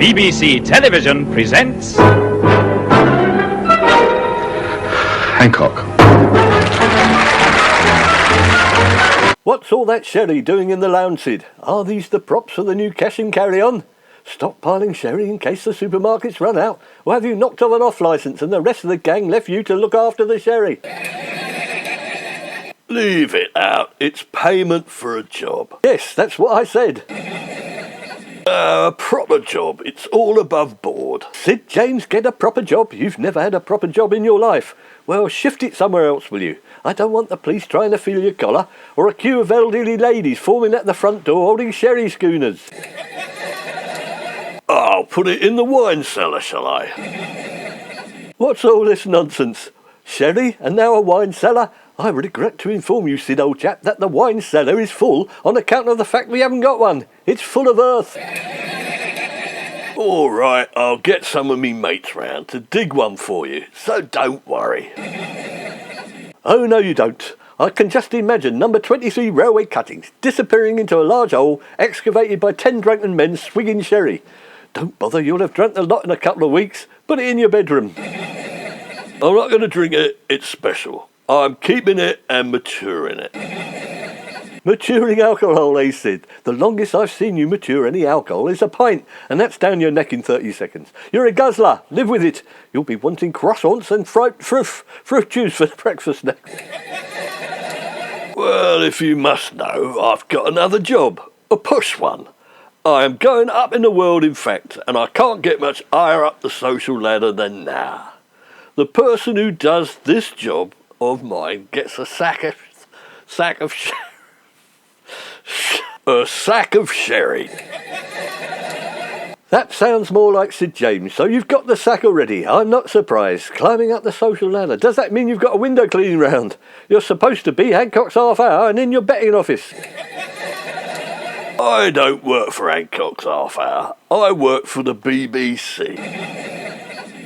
BBC Television presents... Hancock. What's all that sherry doing in the lounge, Sid? Are these the props for the new cash and carry on? Stockpiling sherry in case the supermarkets run out? Or have you knocked off an off licence and the rest of the gang left you to look after the sherry? Leave it out. It's payment for a job. Yes, that's what I said. A proper job. It's all above board. Sid James, get a proper job? You've never had a proper job in your life. Well, shift it somewhere else, will you? I don't want the police trying to feel your collar, or a queue of elderly ladies forming at the front door holding sherry schooners. I'll put it in the wine cellar, shall I? What's all this nonsense? Sherry and now a wine cellar? I regret to inform you, Sid, old chap, that the wine cellar is full on account of the fact we haven't got one. It's full of earth. All right, I'll get some of me mates round to dig one for you, so don't worry. Oh, no, you don't. I can just imagine number 23 railway cuttings disappearing into a large hole excavated by 10 drunken men swigging sherry. Don't bother, you'll have drunk the lot in a couple of weeks. Put it in your bedroom. I'm not going to drink it, it's special. I'm keeping it and maturing it. Maturing alcohol, eh, Sid? The longest I've seen you mature any alcohol is a pint, and that's down your neck in 30 seconds. You're a guzzler. Live with it. You'll be wanting croissants and fruit juice for breakfast next. Well, if you must know, I've got another job. A push one. I am going up in the world, in fact, and I can't get much higher up the social ladder than now. The person who does this job of mine gets a sack of sherry. That sounds more like Sid James, so you've got the sack already. I'm not surprised. Climbing up the social ladder. Does that mean you've got a window cleaning round? You're supposed to be Hancock's half hour and in your betting office. I don't work for Hancock's half hour. I work for the BBC.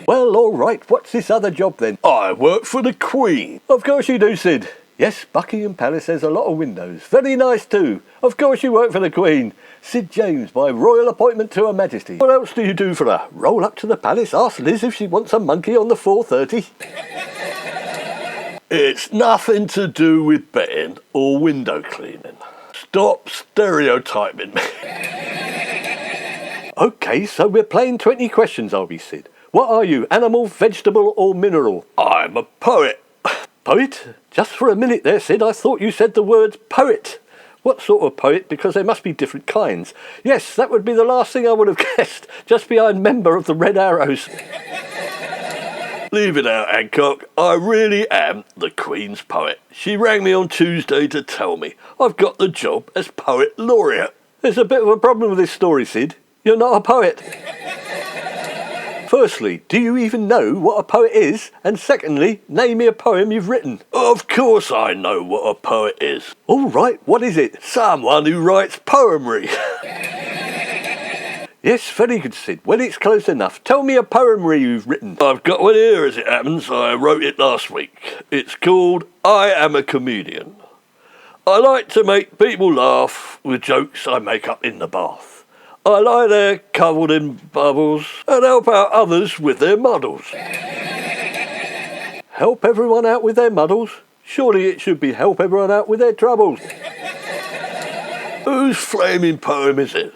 Well, all right. What's this other job then? I work for the Queen. Of course you do, Sid. Yes, Buckingham Palace has a lot of windows. Very nice too. Of course you work for the Queen. Sid James, by royal appointment to Her Majesty. What else do you do for her? Roll up to the palace, ask Liz if she wants a monkey on the 4:30. It's nothing to do with betting or window cleaning. Stop stereotyping me. OK, so we're playing 20 questions, are we, Sid? What are you, animal, vegetable or mineral? I'm a poet. Poet? Just for a minute there, Sid, I thought you said the word poet. What sort of poet? Because there must be different kinds. Yes, that would be the last thing I would have guessed, just behind member of the Red Arrows. Leave it out, Hancock. I really am the Queen's poet. She rang me on Tuesday to tell me I've got the job as Poet Laureate. There's a bit of a problem with this story, Sid. You're not a poet. Firstly, do you even know what a poet is? And secondly, name me a poem you've written. Of course I know what a poet is. All right, what is it? Someone who writes poetry. Yes, very good, Sid. Well, it's close enough. Tell me a poetry you've written. I've got one here as it happens. I wrote it last week. It's called I Am a Comedian. I like to make people laugh with jokes I make up in the bath. I lie there covered in bubbles and help out others with their muddles. Help everyone out with their muddles? Surely it should be help everyone out with their troubles. Whose flaming poem is it?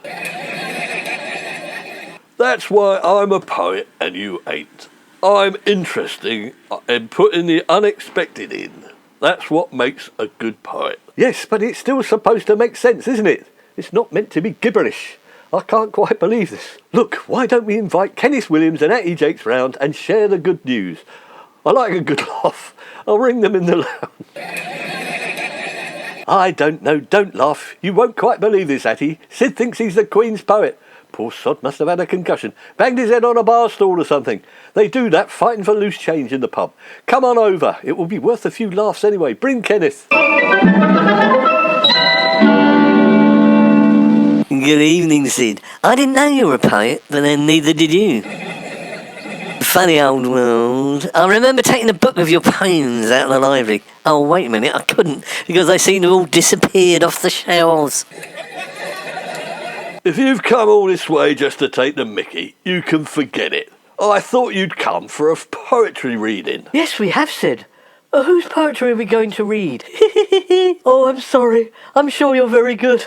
That's why I'm a poet and you ain't. I'm interesting in putting the unexpected in. That's what makes a good poet. Yes, but it's still supposed to make sense, isn't it? It's not meant to be gibberish. I can't quite believe this. Look, why don't we invite Kenneth Williams and Atty Jakes round and share the good news? I like a good laugh. I'll ring them in the lounge. I don't know, don't laugh. You won't quite believe this, Atty. Sid thinks he's the Queen's poet. Poor sod must have had a concussion. Banged his head on a bar stool or something. They do that fighting for loose change in the pub. Come on over. It will be worth a few laughs anyway. Bring Kenneth. Good evening, Sid. I didn't know you were a poet, but then neither did you. Funny old world. I remember taking a book of your poems out of the library. Oh, wait a minute, I couldn't, because they seemed to have all disappeared off the shelves. If you've come all this way just to take the mickey, you can forget it. I thought you'd come for a poetry reading. Yes, we have, Sid. Whose poetry are we going to read? Oh, I'm sorry. I'm sure you're very good.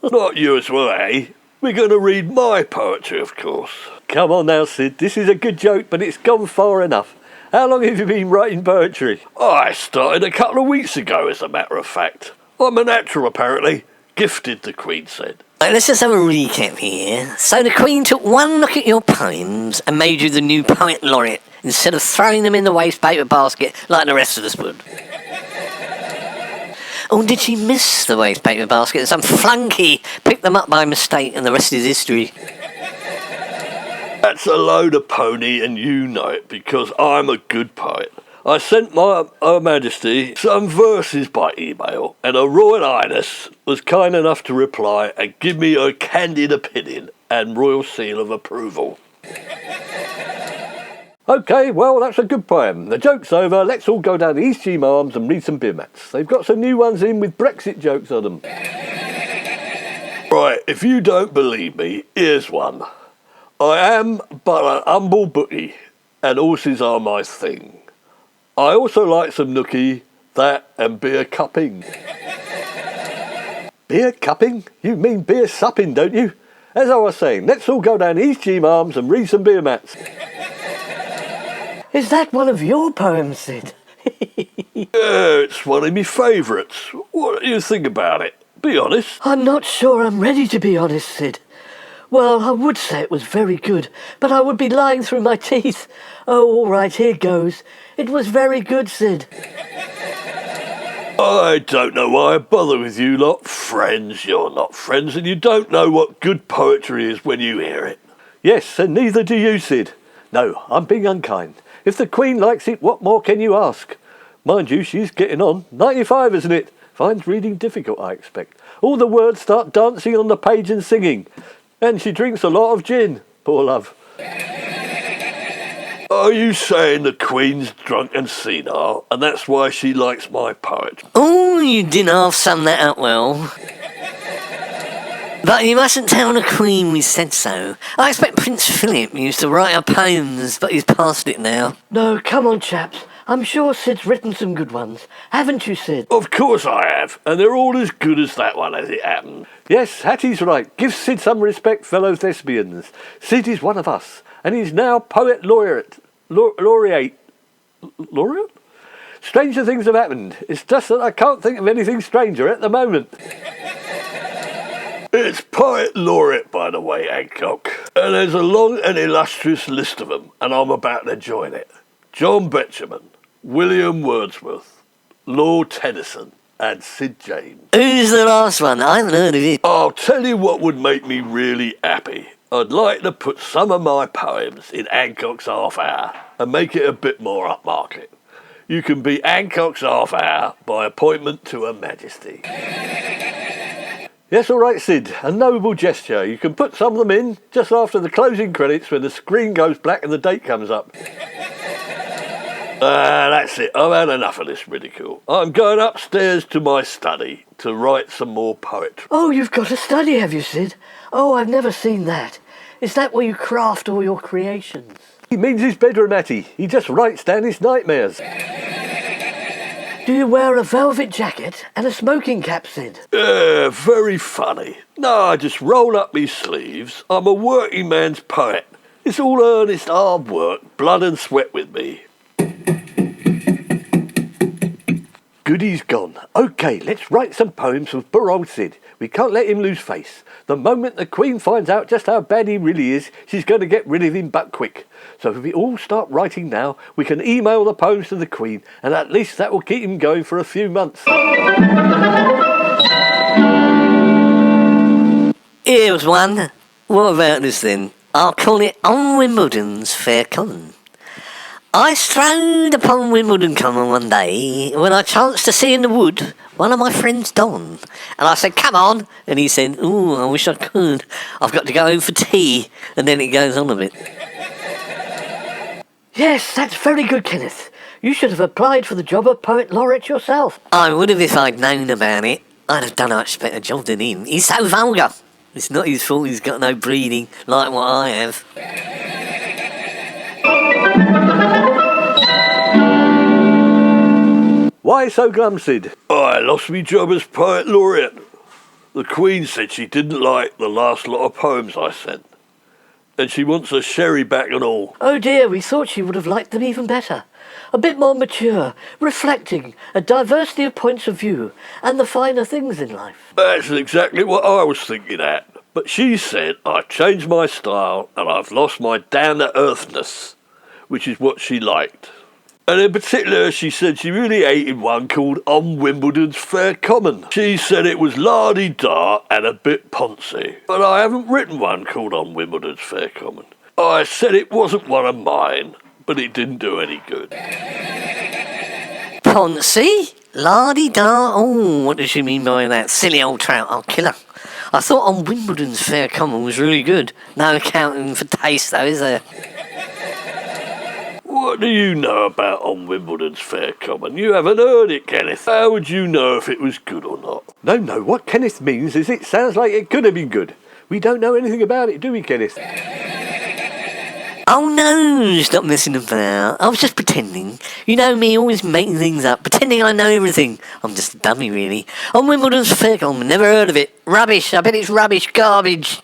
Not you as well, eh? We're going to read my poetry, of course. Come on now, Sid. This is a good joke, but it's gone far enough. How long have you been writing poetry? I started a couple of weeks ago, as a matter of fact. I'm a natural, apparently. Gifted, the Queen said. Right, let's just have a recap here. So the Queen took one look at your poems and made you the new Poet Laureate instead of throwing them in the waste paper basket like the rest of us would. Or did she miss the waste paper basket and some flunky picked them up by mistake and the rest is history? That's a load of pony, and you know it, because I'm a good poet. I sent Her Majesty some verses by email, and Her Royal Highness was kind enough to reply and give me her candid opinion and royal seal of approval. OK, well, that's a good poem. The joke's over. Let's all go down to East Cheam Arms and read some beer mats. They've got some new ones in with Brexit jokes on them. Right, if you don't believe me, here's one. I am but an humble bookie, and horses are my thing. I also like some nookie, that and beer cupping. Beer cupping? You mean beer supping, don't you? As I was saying, let's all go down to East Cheam Arms and read some beer mats. Is that one of your poems, Sid? Yeah, it's one of my favourites. What do you think about it? Be honest. I'm not sure I'm ready to be honest, Sid. Well, I would say it was very good, but I would be lying through my teeth. Oh, all right, here goes. It was very good, Sid. I don't know why I bother with you lot. Friends, you're not friends, and you don't know what good poetry is when you hear it. Yes, and neither do you, Sid. No, I'm being unkind. If the Queen likes it, what more can you ask? Mind you, she's getting on. 95, isn't it? Finds reading difficult, I expect. All the words start dancing on the page and singing. And she drinks a lot of gin, poor love. Are you saying the Queen's drunk and senile, and that's why she likes my poetry? Oh, you didn't half sum that up well. But you mustn't tell the Queen we said so. I expect Prince Philip used to write our poems, but he's past it now. No, come on, chaps. I'm sure Sid's written some good ones. Haven't you, Sid? Of course I have, and they're all as good as that one as it happened. Yes, Hattie's right. Give Sid some respect, fellow thespians. Sid is one of us, and he's now Poet Laureate. Laureate? Stranger things have happened. It's just that I can't think of anything stranger at the moment. It's Poet Laureate, by the way, Hancock. And there's a long and illustrious list of them, and I'm about to join it. John Betjeman, William Wordsworth, Lord Tennyson, and Sid James. Who's the last one? I haven't heard of it. I'll tell you what would make me really happy. I'd like to put some of my poems in Hancock's half hour and make it a bit more upmarket. You can be Hancock's half hour by appointment to Her Majesty. Yes, all right, Sid. A noble gesture. You can put some of them in just after the closing credits when the screen goes black and the date comes up. That's it. I've had enough of this ridicule. I'm going upstairs to my study to write some more poetry. Oh, you've got a study, have you, Sid? Oh, I've never seen that. Is that where you craft all your creations? He means his bedroom, Hattie. He just writes down his nightmares. Do you wear a velvet jacket and a smoking cap, Sid? Very funny. No, I just roll up me sleeves. I'm a working man's poet. It's all earnest hard work, blood and sweat with me. Goody's gone. OK, let's write some poems for poor old Sid. We can't let him lose face. The moment the Queen finds out just how bad he really is, she's going to get rid of him but quick. So if we all start writing now, we can email the poems to the Queen, and at least that will keep him going for a few months. Here's one. What about this then? I'll call it On Wimbledon's Fair Common. I strode upon Wimbledon Common one day when I chanced to see in the wood one of my friends Don. And I said, come on. And he said, ooh, I wish I could. I've got to go home for tea. And then it goes on a bit. Yes, that's very good, Kenneth. You should have applied for the job of Poet Laureate yourself. I would have if I'd known about it. I'd have done a much better job than him. He's so vulgar. It's not his fault he's got no breeding, like what I have. Why so glum, Sid? I lost me job as Poet Laureate. The Queen said she didn't like the last lot of poems I sent. And she wants a sherry back and all. Oh dear, we thought she would have liked them even better. A bit more mature, reflecting, a diversity of points of view, and the finer things in life. That's exactly what I was thinking at. But she said I've changed my style and I've lost my down-to-earthness, which is what she liked. And in particular, she said she really hated one called On Wimbledon's Fair Common. She said it was lardy-da and a bit poncy. But I haven't written one called On Wimbledon's Fair Common. I said it wasn't one of mine, but it didn't do any good. Poncy? La-di-da? Oh, what does she mean by that? Silly old trout, I'll kill her. I thought On Wimbledon's Fair Common was really good. No accounting for taste, though, is there? What do you know about On Wimbledon's Fair Common? You haven't heard it, Kenneth. How would you know if it was good or not? No, what Kenneth means is it sounds like it could have been good. We don't know anything about it, do we, Kenneth? Oh no, stop messing about. I was just pretending. You know me, always making things up, pretending I know everything. I'm just a dummy, really. On Wimbledon's Fair Common, never heard of it. Rubbish, I bet it's rubbish, garbage.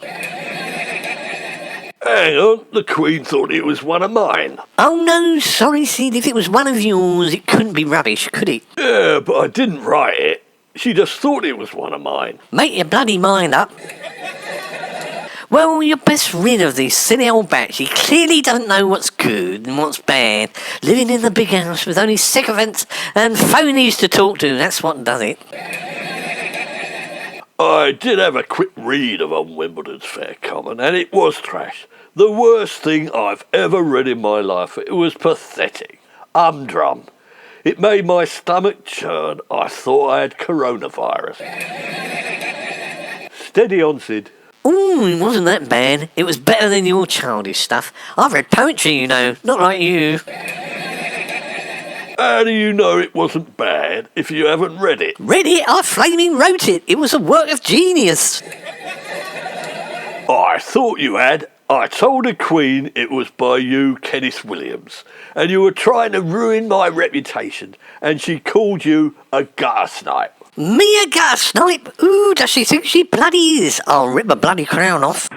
Hang on, the Queen thought it was one of mine. Oh no, sorry Sid, if it was one of yours, it couldn't be rubbish, could it? Yeah, but I didn't write it. She just thought it was one of mine. Make your bloody mind up. Well, you're best rid of this silly old bat. He clearly doesn't know what's good and what's bad. Living in the big house with only sycophants and phonies to talk to, that's what does it. I did have a quick read of On Wimbledon's Fair Common, and it was trash. The worst thing I've ever read in my life. It was pathetic. Humdrum. It made my stomach churn. I thought I had coronavirus. Steady on, Sid. Ooh, it wasn't that bad. It was better than your childish stuff. I've read poetry, you know, not like you. How do you know it wasn't bad if you haven't read it? Read it? I flaming wrote it. It was a work of genius. I thought you had. I told the Queen it was by you, Kenneth Williams, and you were trying to ruin my reputation, and she called you a gutter snipe. Me a gutter snipe? Ooh, does she think she bloody is? I'll rip a bloody crown off.